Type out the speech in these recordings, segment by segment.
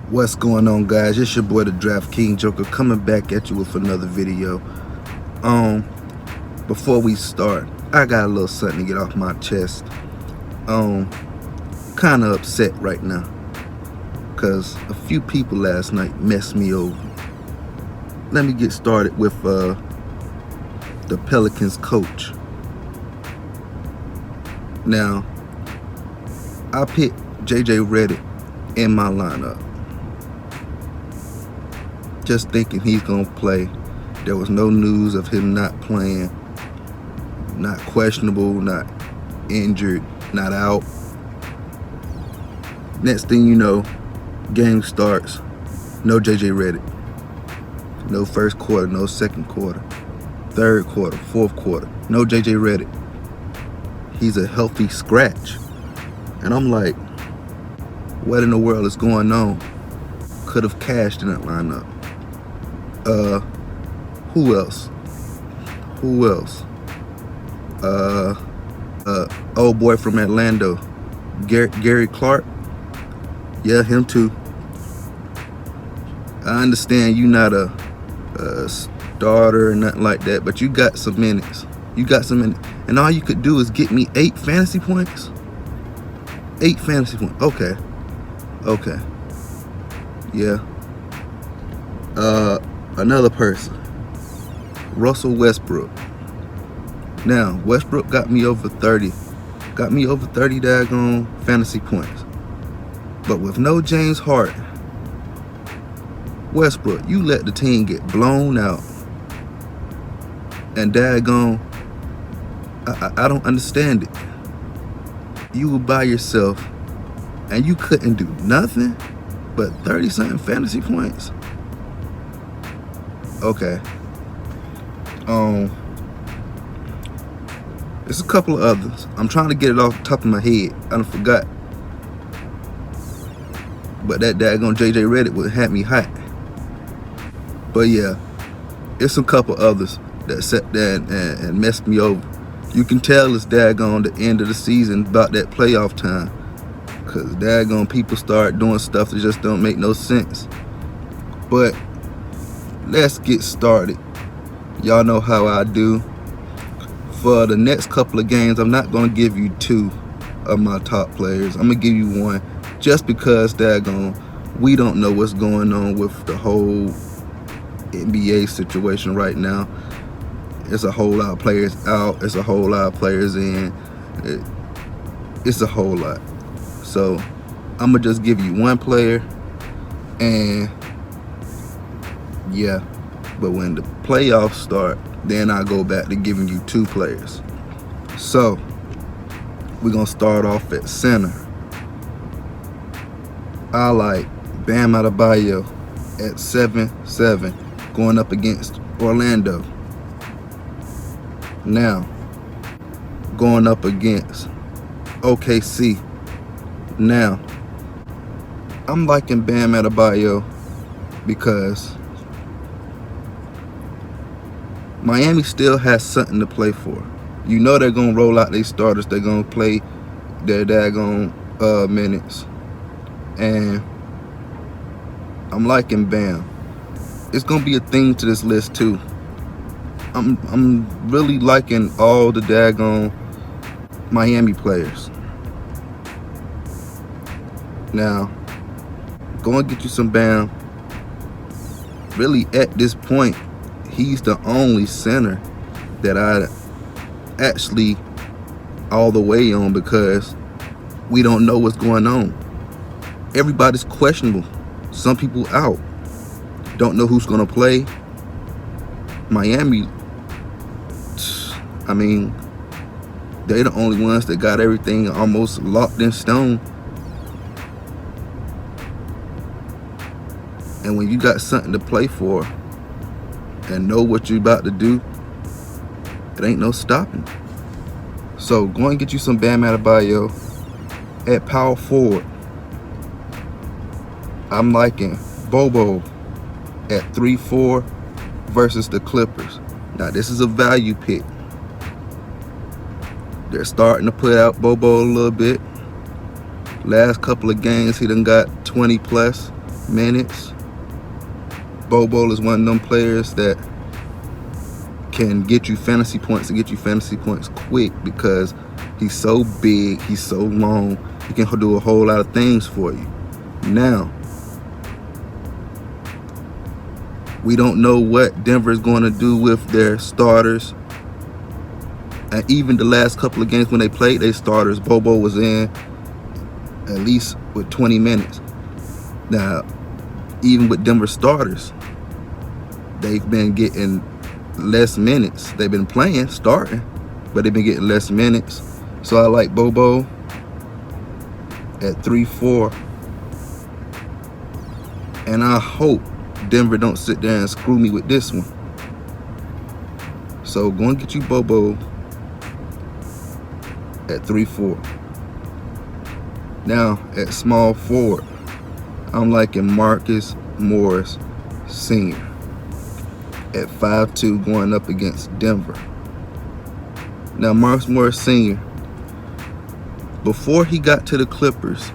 What's going on, guys? It's your boy the Draftkings Joker coming back at you with another video. Before we start, I got a little something to get off my chest. Kind of upset right now because a few people last night messed me over. Let me get started with the Pelicans coach. Now, I picked JJ Redick in my lineup, just thinking he's gonna play. There was no news of him not playing, not questionable, not injured, not out. Next thing you know, game starts, no JJ Redick. No first quarter, no second quarter, third quarter, fourth quarter, no JJ Redick. He's a healthy scratch. And I'm like, what in the world is going on? Could have cashed in that lineup. Who else? Old boy from Atlanta, Gary Clark. Yeah, him too. I understand you not a starter or nothing like that, but you got some minutes. And all you could do is get me 8 fantasy points. 8 fantasy points. Okay. Yeah. Another person, Russell Westbrook. Now, Westbrook got me over 30 daggone fantasy points. But with no James Harden, Westbrook, you let the team get blown out. And daggone, I don't understand it. You were by yourself and you couldn't do nothing but 30-something fantasy points. Okay. There's a couple of others. I'm trying to get it off the top of my head. I done forgot. But that daggone JJ Redick would have me hot. But yeah, it's a couple others that sat there and messed me over. You can tell it's daggone the end of the season, about that playoff time. Cause daggone people start doing stuff that just don't make no sense. But let's get started. Y'all know how I do. For the next couple of games, I'm not gonna give you 2 of my top players. I'm gonna give you 1, just because daggone we don't know what's going on with the whole NBA situation right now. It's a whole lot of players out. It's a whole lot of players in. It's a whole lot. So I'm gonna just give you 1 player, and yeah. But when the playoffs start, then I go back to giving you 2 players. So we're gonna start off at center. I like Bam Adebayo at 7-7, going up against Orlando. Now, going up against OKC. Now, I'm liking Bam Adebayo because Miami still has something to play for. You know they're going to roll out their starters. They're going to play their daggone minutes. And I'm liking Bam. It's going to be a theme to this list too. I'm really liking all the daggone Miami players. Now, go and get you some Bam. Really, at this point, he's the only center that I actually all the way on, because we don't know what's going on. Everybody's questionable. Some people out. Don't know who's going to play. Miami, I mean, they're the only ones that got everything almost locked in stone. And when you got something to play for and know what you're about to do, it ain't no stopping. So go and get you some Bam Adebayo at power forward. I'm liking Bobo at 3-4 versus the Clippers. Now this is a value pick. They're starting to put out Bobo a little bit. Last couple of games he done got 20 plus. minutes. Bobo is one of them players that can get you fantasy points and get you fantasy points quick because he's so big, he's so long, he can do a whole lot of things for you. Now, we don't know what Denver is going to do with their starters. And even the last couple of games when they played their starters, Bobo was in at least with 20 minutes. Now, even with Denver starters, they've been getting less minutes. They've been playing, starting, but they've been getting less minutes. So I like Bobo at 3-4. And I hope Denver don't sit there and screw me with this one. So go and get you Bobo at 3-4. Now at small forward, I'm liking Marcus Morris Sr. at 5'2", going up against Denver. Now Marcus Morris Sr., before he got to the Clippers,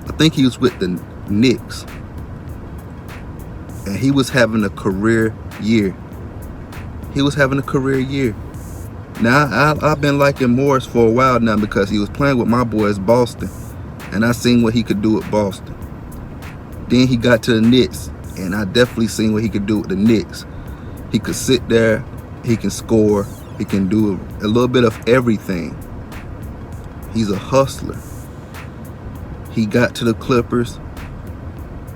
I think he was with the Knicks, and he was having a career year. Now I've been liking Morris for a while now because he was playing with my boys Boston, and I seen what he could do at Boston. Then he got to the Knicks, and I definitely seen what he could do with the Knicks. He could sit there, he can score, he can do a little bit of everything. He's a hustler. He got to the Clippers,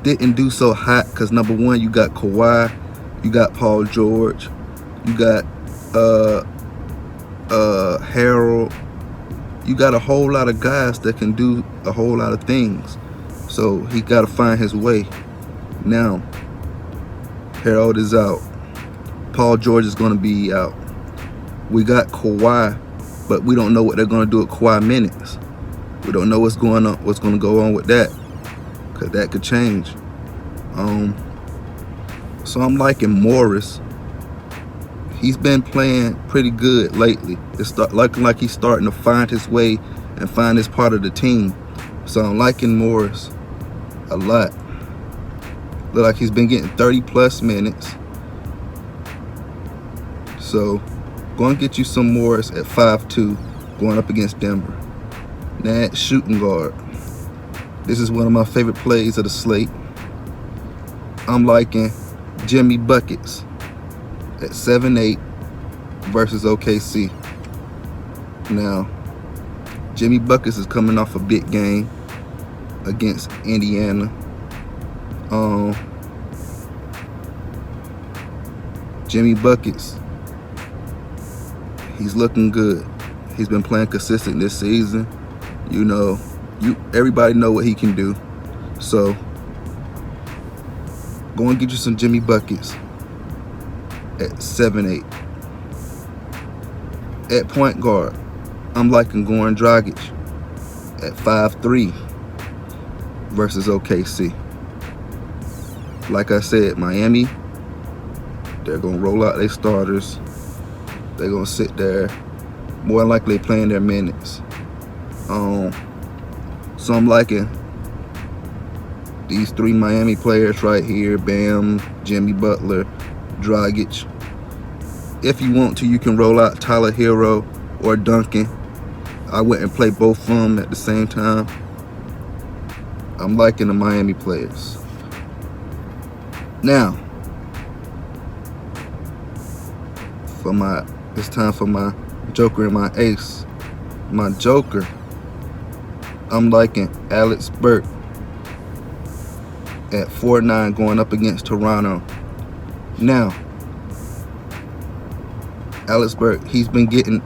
didn't do so hot because number one, you got Kawhi, you got Paul George, you got Harold. You got a whole lot of guys that can do a whole lot of things. So he got to find his way. Now, Harold is out. Paul George is going to be out. We got Kawhi, but we don't know what they're going to do at Kawhi minutes. We don't know what's going to go on with that, because that could change. So I'm liking Morris. He's been playing pretty good lately. It's looking like he's starting to find his way and find his part of the team. So I'm liking Morris a lot. Look like he's been getting 30+ minutes. So go and get you some Morris at 5'2", going up against Denver. Now at shooting guard, this is one of my favorite plays of the slate. I'm liking Jimmy Buckets at 7'8" versus OKC. Now, Jimmy Buckets is coming off a big game against Indiana. Jimmy Buckets, he's looking good. He's been playing consistent this season. You know, everybody know what he can do. So, go and get you some Jimmy Buckets at 7'8". At point guard, I'm liking Goran Dragic at 5'3" versus OKC. Like I said, Miami, they're going to roll out their starters. They're going to sit there, more likely playing their minutes. So I'm liking these three Miami players right here: Bam, Jimmy Butler, Dragic. If you want to, you can roll out Tyler Hero or Duncan. I wouldn't play both of them at the same time. I'm liking the Miami players. Now, it's time for my Joker and my ace. My Joker, I'm liking Alex Burke at 4'9", going up against Toronto. Now, Alex Burke, he's been getting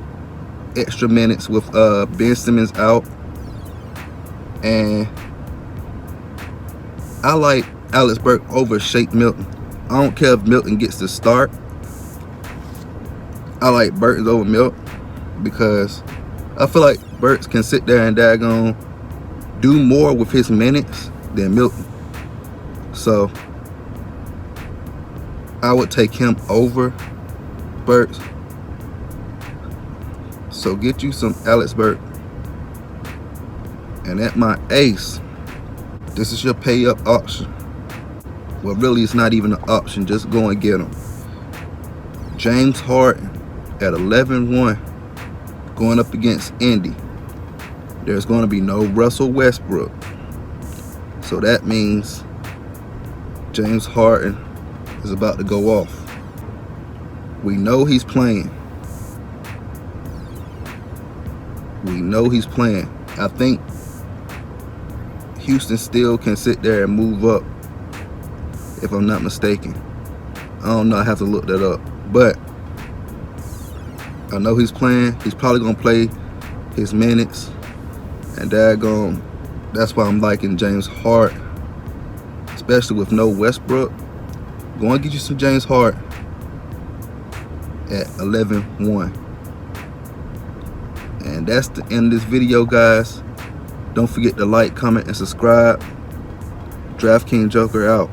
extra minutes with Ben Simmons out, and I like Alex Burke over Shake Milton. I don't care if Milton gets the start. I like Burks over Milton because I feel like Burks can sit there and daggone do more with his minutes than Milton. So I would take him over Burks. So get you some Alex Burke. And at my ace, This is your pay up option. Well, really, it's not even an option. Just go and get him. James Harden at 11-1 going up against Indy. There's going to be no Russell Westbrook. So that means James Harden is about to go off. We know he's playing. We know he's playing. I think Houston still can sit there and move up, if I'm not mistaken. I don't know, I have to look that up. But I know he's playing. He's probably going to play his minutes. And that's why I'm liking James Harden, especially with no Westbrook. Go and get you some James Harden at 11-1. And that's the end of this video, guys. Don't forget to like, comment, and subscribe. Draftkings Joker out.